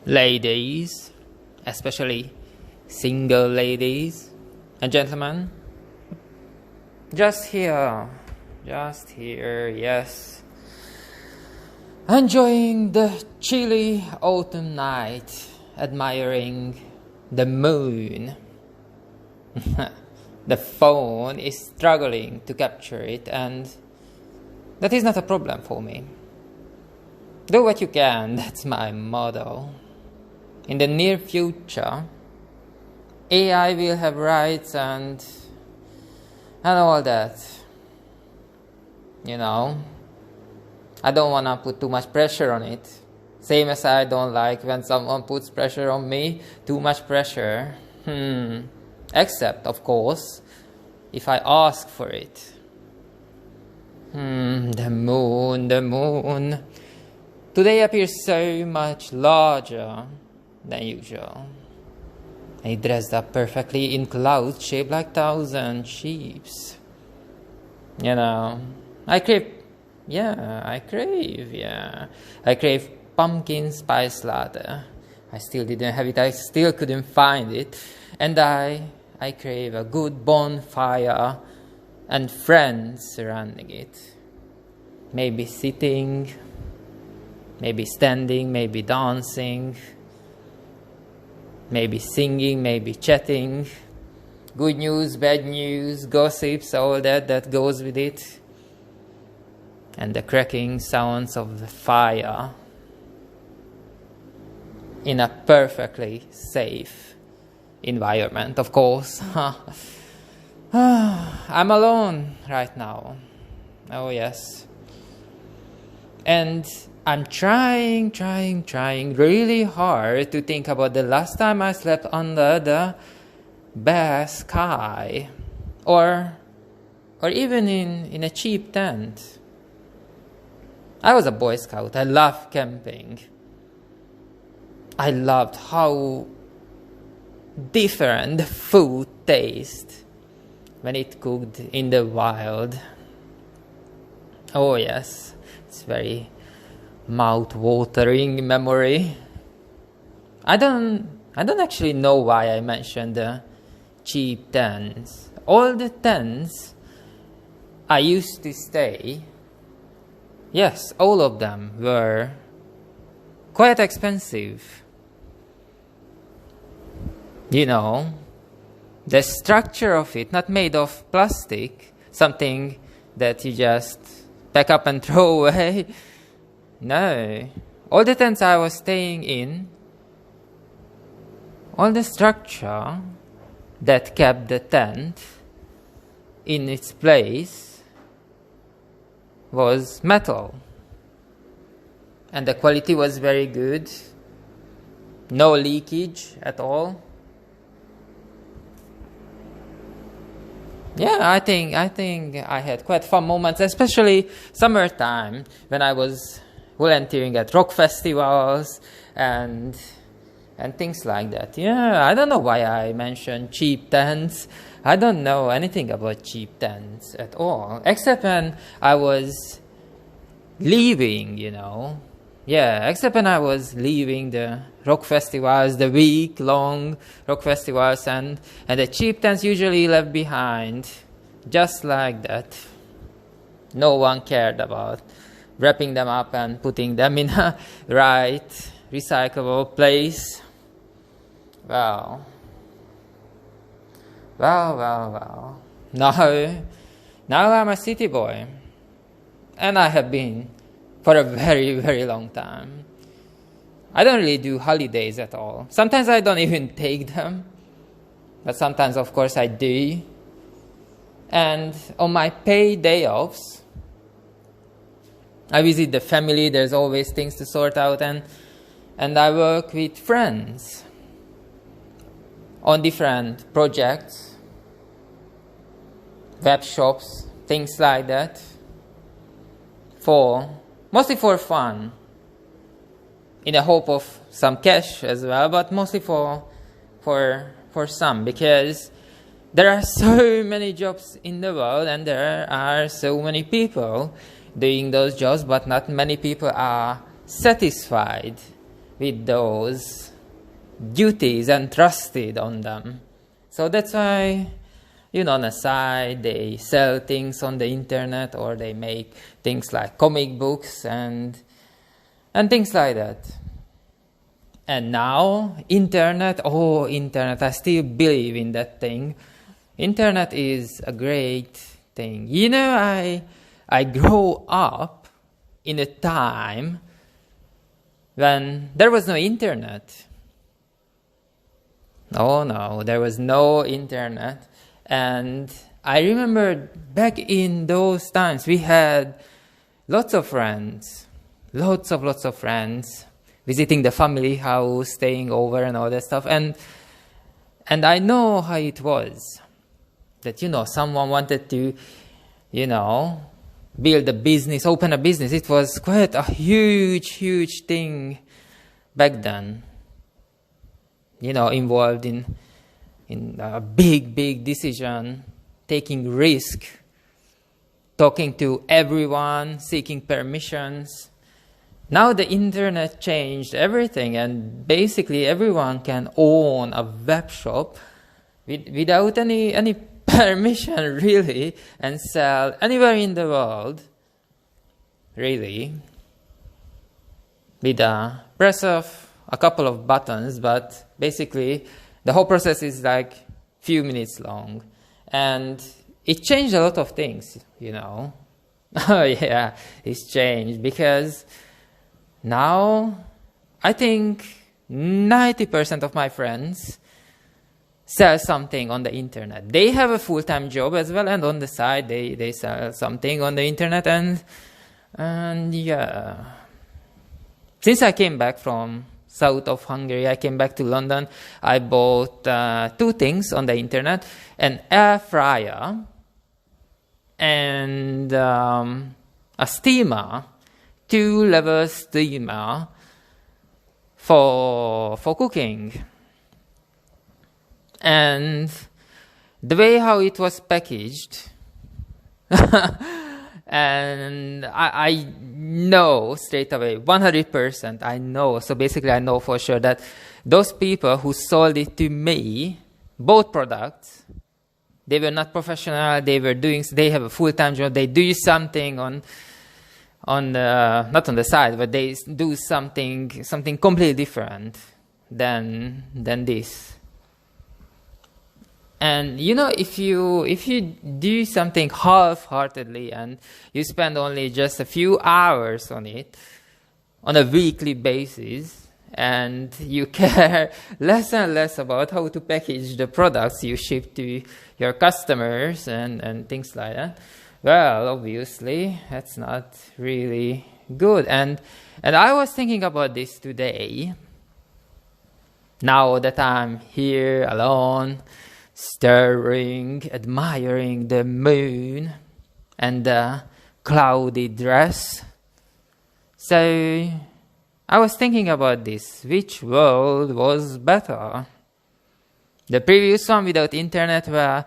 Ladies, especially single ladies and gentlemen, just here, yes, enjoying the chilly autumn night, admiring the moon. The phone is struggling to capture it, and that is not a problem for me. Do what you can, that's my motto. In the near future, AI will have rights and all that. You know, I don't want to put too much pressure on it. Same as I don't like when someone puts pressure on me, too much pressure. Except, of course, if I ask for it. The moon. Today appears so much larger than usual. It dressed up perfectly in clouds shaped like 1,000 sheeps. You know, I crave pumpkin spice latte. I still didn't have it, I still couldn't find it. And I crave a good bonfire and friends surrounding it. Maybe sitting, maybe standing, maybe dancing, maybe singing, maybe chatting. Good news, bad news, gossips, all that goes with it. And the cracking sounds of the fire in a perfectly safe environment, of course. I'm alone right now. Oh yes. And I'm trying really hard to think about the last time I slept under the bare sky. Or even in a cheap tent. I was a Boy Scout. I loved camping. I loved how different the food tastes when it cooked in the wild. Oh yes, it's very mouth-watering memory. I don't actually know why I mentioned the cheap tents. All the tents I used to stay, yes, all of them were quite expensive. You know, the structure of it, not made of plastic, something that you just pack up and throw away. No. All the tents I was staying in, all the structure that kept the tent in its place was metal. And the quality was very good. No leakage at all. Yeah, I think I had quite fun moments, especially summertime when I was volunteering at rock festivals and things like that. Yeah, I don't know why I mentioned cheap tents. I don't know anything about cheap tents at all, except when I was leaving, you know. Yeah, except when I was leaving the rock festivals, the week-long rock festivals, and the cheap tents usually left behind, just like that. No one cared about wrapping them up and putting them in a right, recyclable place. Well. Now I'm a city boy, and I have been for a very, very long time. I don't really do holidays at all. Sometimes I don't even take them, but sometimes, of course, I do. And on my paid day offs, I visit the family. There's always things to sort out, and I work with friends on different projects, web shops, things like that, mostly for fun, in the hope of some cash as well, but mostly for some, because there are so many jobs in the world and there are so many people doing those jobs, but not many people are satisfied with those duties entrusted on them. So that's why, on the side, they sell things on the internet, or they make things like comic books and things like that. And now, internet, I still believe in that thing. Internet is a great thing. I grew up in a time when there was no internet. Oh no, there was no internet. And I remember back in those times, we had lots of friends, lots of friends, visiting the family house, staying over and all that stuff. And I know how it was. That, someone wanted to, build a business, open a business. It was quite a huge thing back then. Involved in a big decision, taking risk, talking to everyone, seeking permissions. Now the internet changed everything, and basically everyone can own a web shop without any permission, really, and sell anywhere in the world, really, with a press of a couple of buttons. But basically the whole process is like few minutes long, and it changed a lot of things. Oh yeah, it's changed, because now I think 90% of my friends sell something on the internet. They have a full-time job as well, and on the side they sell something on the internet. And yeah, since I came back from south of Hungary, I came back to London, I bought 2 things on the internet: an air fryer and a steamer, 2-level steamer for cooking. And the way how it was packaged, and I know straight away, 100%, I know. So basically I know for sure that those people who sold it to me, both products, they were not professional. They have a full-time job. They do something not on the side, but they do something completely different than this. And if you do something half-heartedly and you spend only just a few hours on it on a weekly basis, and you care less and less about how to package the products you ship to your customers and things like that, well, obviously that's not really good. And I was thinking about this today, now that I'm here alone, staring, admiring the moon and the cloudy dress. So I was thinking about this. Which world was better? The previous one without internet, where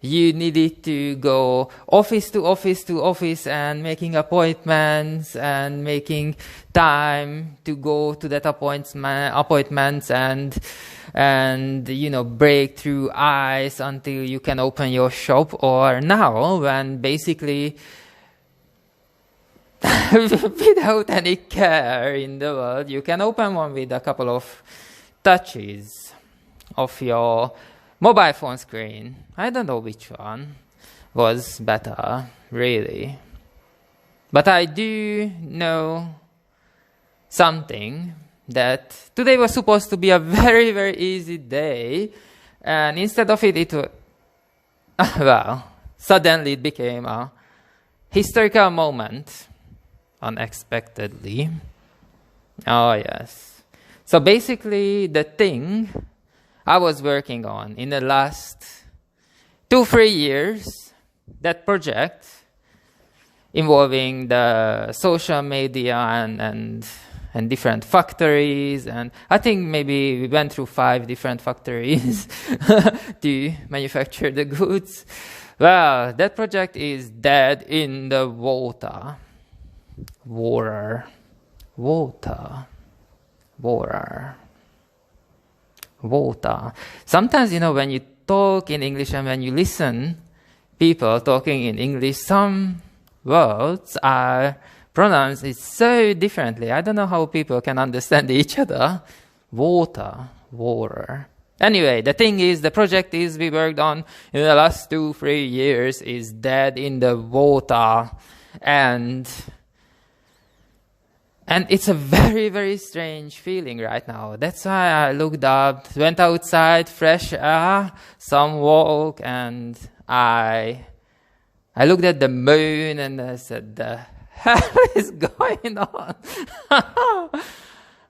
you needed to go office to office and making appointments and making time to go to that appointments and break through ice until you can open your shop. Or now, when basically without any care in the world, you can open one with a couple of touches of your mobile phone screen. I don't know which one was better, really. But I do know something, that today was supposed to be a very, very easy day, and instead of it suddenly it became a historical moment, unexpectedly. Oh yes. So basically the thing I was working on in the last 2-3 years, that project involving the social media and different factories, and I think maybe we went through 5 different factories to manufacture the goods. Well, that project is dead in the water. water. Water. Sometimes, when you talk in English and when you listen people talking in English, some words are pronounced so differently. I don't know how people can understand each other. Water, water. Anyway, the thing is, the project we worked on in the last 2-3 years is dead in the water. And it's a very, very strange feeling right now. That's why I looked up, went outside, fresh air, some walk, and I looked at the moon and I said, the hell is going on?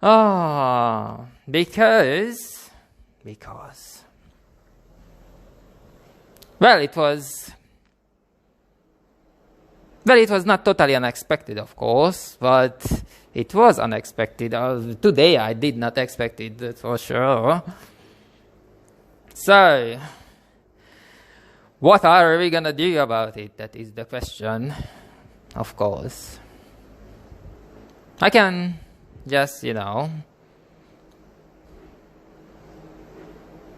Oh, because, well, it was not totally unexpected, of course, but it was unexpected. Today I did not expect it, that's for sure. So, what are we gonna do about it? That is the question, of course. I can just,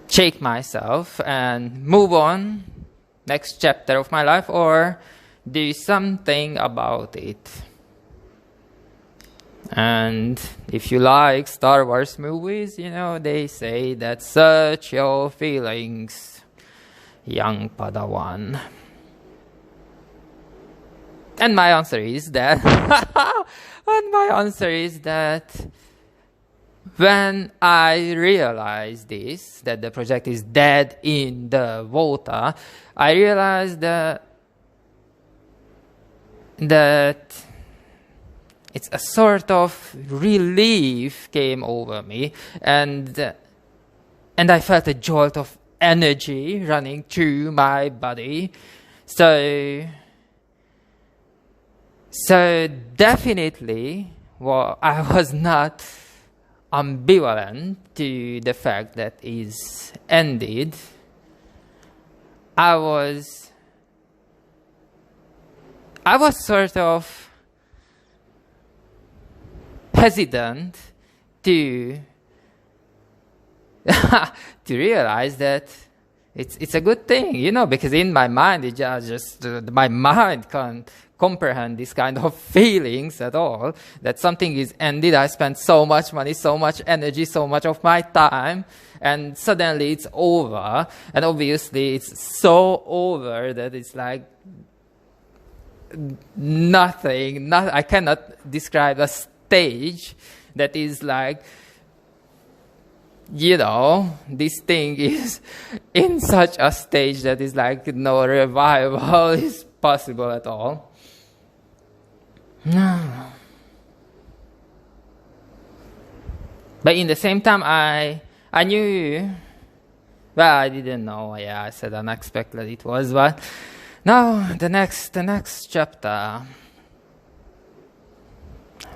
shake myself and move on, next chapter of my life, or do something about it. And if you like Star Wars movies, they say that search your feelings, young Padawan. And my answer is that when I realized that the project is dead in the water, I realized that it's a sort of relief came over me, and I felt a jolt of energy running through my body. So definitely, I was not ambivalent to the fact that is ended. I was sort of hesitant to realize that it's a good thing, because in my mind my mind can't comprehend this kind of feelings at all, that something is ended. I spent so much money, so much energy, so much of my time, and suddenly it's over. And obviously it's so over that it's like nothing. I cannot describe a stage that is like, this thing is in such a stage that is like no revival is possible at all. No. But in the same time, I knew, well, I didn't know, I said unexpected it was, but now the next chapter.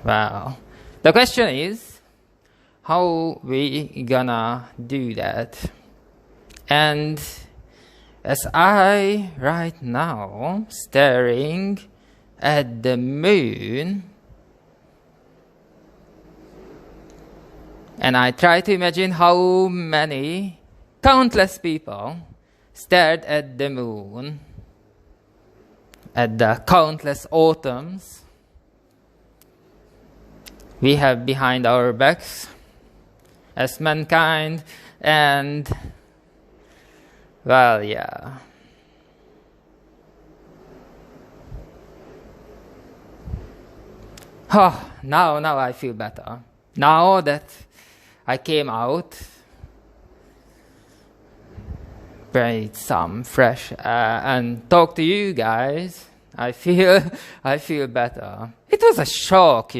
Well, the question is, how we gonna do that? And as I right now staring at the moon, and I try to imagine how many countless people stared at the moon, at the countless autumns we have behind our backs as mankind, and well, yeah. Oh, now I feel better. Now that I came out, breathe some fresh air and talk to you guys, I feel better. It was a shock,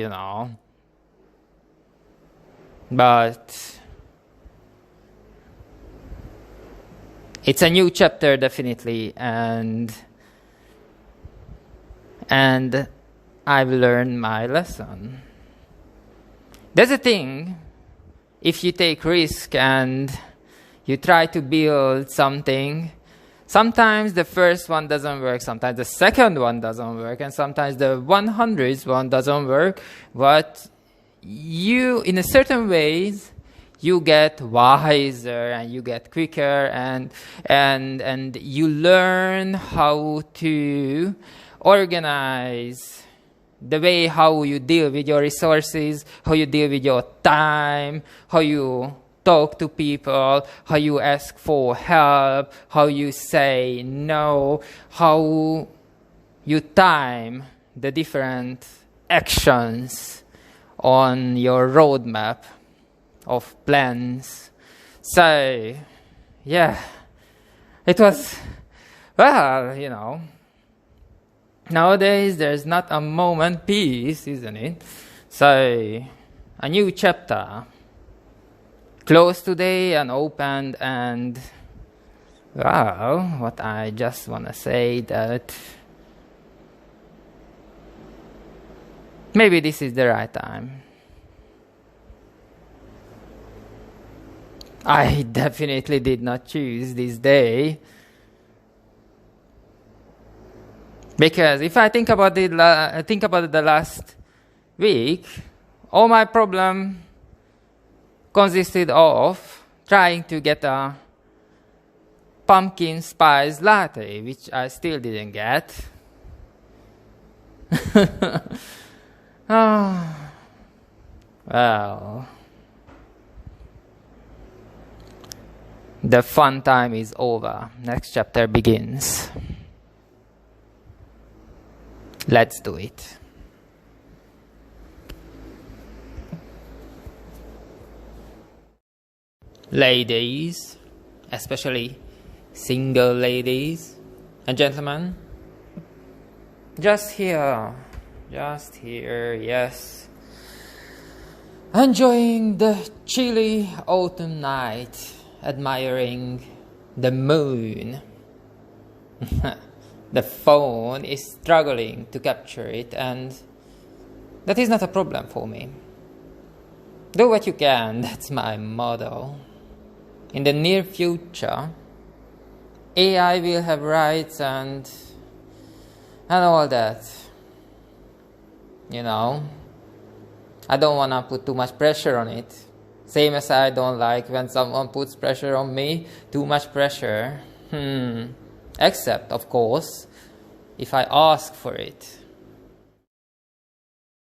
but it's a new chapter, definitely, and I've learned my lesson. There's a thing, if you take risk and you try to build something, sometimes the first one doesn't work, sometimes the second one doesn't work, and sometimes the 100th one doesn't work, but you, in a certain ways, you get wiser and you get quicker, and you learn how to organize the way how you deal with your resources, how you deal with your time, how you talk to people, how you ask for help, how you say no, how you time the different actions on your roadmap of plans. So, yeah, it was, well, nowadays there's not a moment peace, isn't it? So, a new chapter closed today and opened, and well, what I just want to say that maybe this is the right time. I definitely did not choose this day, because if I think about it, the last week, all my problem consisted of trying to get a pumpkin spice latte, which I still didn't get. Well, the fun time is over. Next chapter begins. Let's do it. Ladies, especially single ladies and gentlemen, just here, yes, enjoying the chilly autumn night, admiring the moon. The phone is struggling to capture it, and that is not a problem for me. Do what you can, that's my motto. In the near future, AI will have rights and all that. I don't want to put too much pressure on it. Same as I don't like when someone puts pressure on me, too much pressure. Except, of course, if I ask for it.